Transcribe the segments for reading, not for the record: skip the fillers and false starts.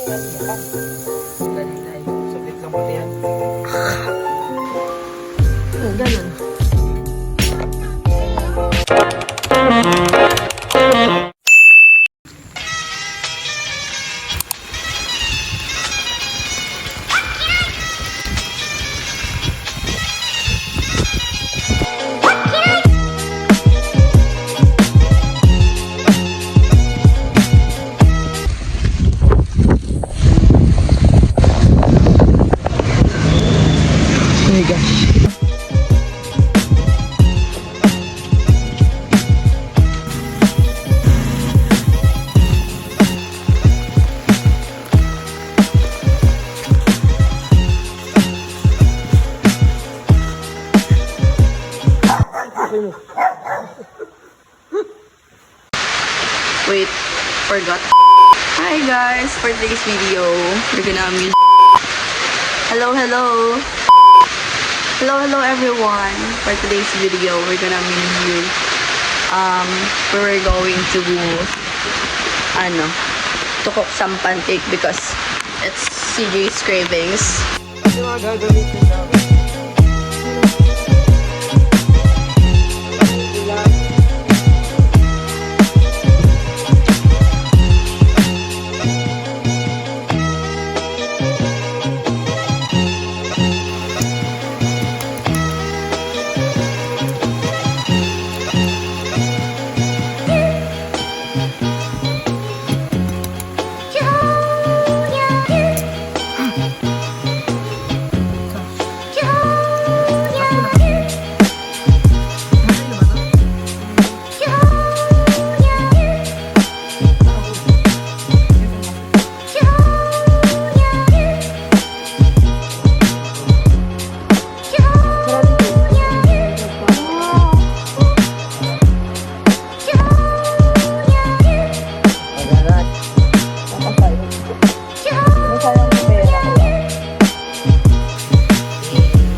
Sabit lang pala yan. Ganun. Oh my gosh. Wait, forgot. Hi guys, for today's video, we're gonna meet. Hello, hello. Hello, hello everyone. For today's video, we're gonna meet you. We're going to cook some pancake because it's CJ's cravings. Ano nga gagamitin namin?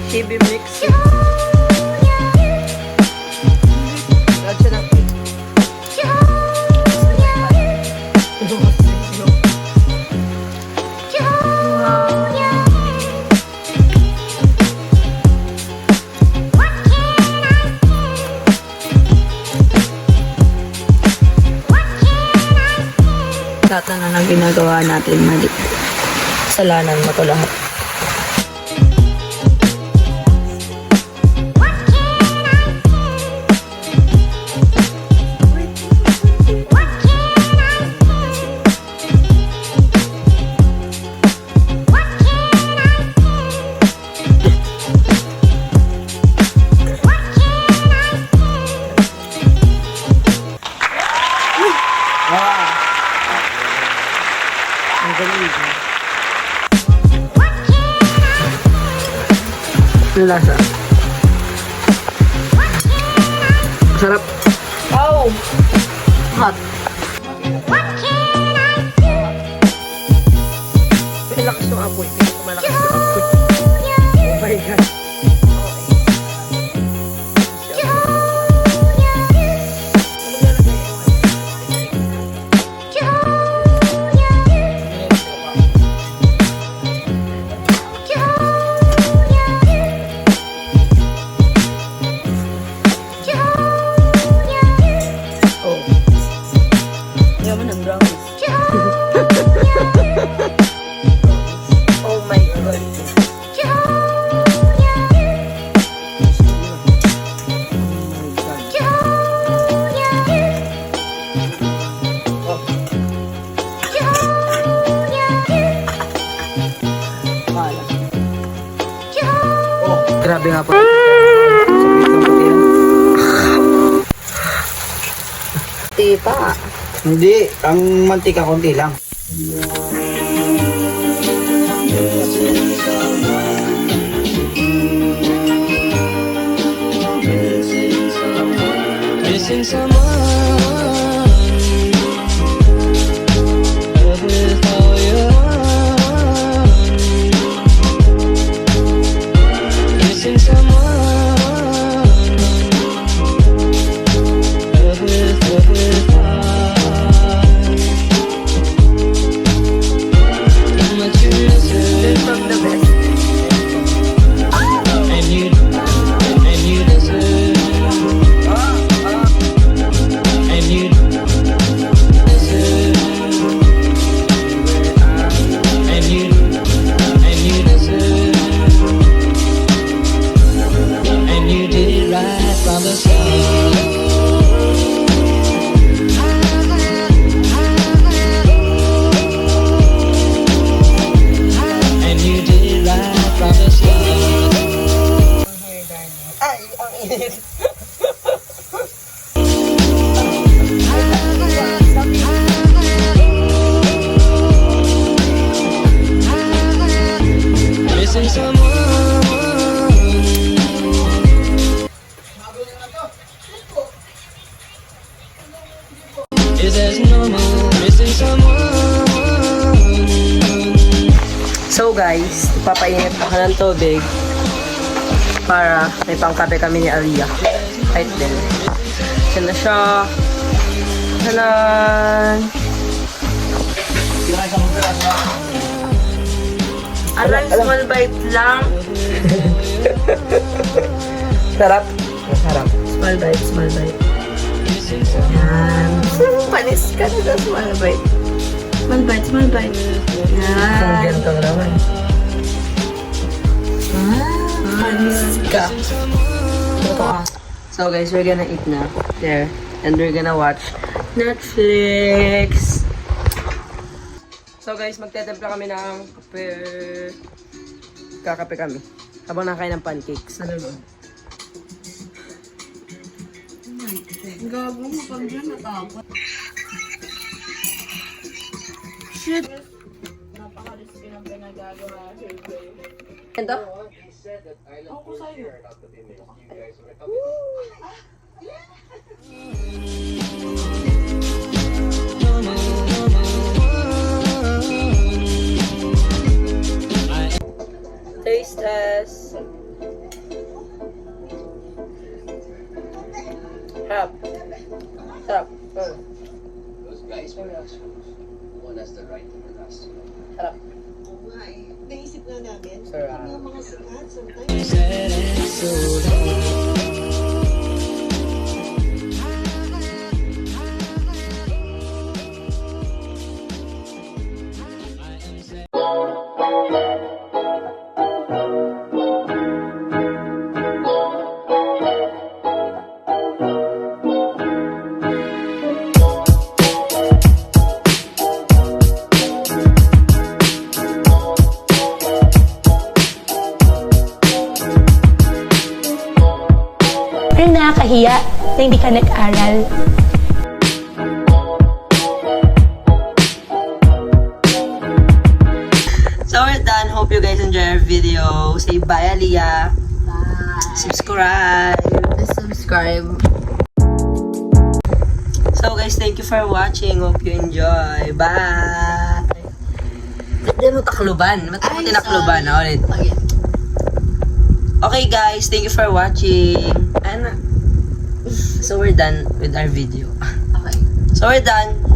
Chibi mix. Lagyan natin. Lahat na ginagawa natin mali. Kasalanan mo to lahat. Ang galing. Ano lasa? Sarap. Oh! Hot. Malakas yung apoy. Malakas yung apoy. Oh my God. Oh my God. Grabe nga po. Tipa. Hindi, ang mantika konti lang. Missing someone with all your missing someone with So guys, ipapainit ako ng tubig para may pangkape kami ni Alia. Right then. Yan na siya. Tanan! Alam, small bite lang. Sarap. Sarap. Small bite, small bite. Yan. Panis ka na sa small bite. Small bite, small bite. Ang Yan. ganito naman. Panis ka. So guys, we're gonna eat na. There. And we're gonna watch Netflix. So guys, magtetimpla kami ng kape. Kakape kami. Habang nakain ng pancakes. Ano ba? Gago mo pag dyan natapos. Shit! Napaka-risky ng pinagagawa sa Ito? Ako sa'yo. Taste test. Sarap. Sarap. Those guys were assholes. One has the right to harass you. Sarap. Naisip nga namin, Sarap. yung mga sikat, sometimes Said it so loud. Pero nakakahiya na hindi ka nag-aral. So we're done. Hope you guys enjoy our video. Say bye, Aliyah. Bye. Subscribe. Subscribe. So guys, thank you for watching. Hope you enjoy. Bye. Hindi mo takluban. Ba't mo tinakluban? Ulit. Okay. Okay guys, thank you for watching. Ano? So we're done with our video. Okay. So we're done.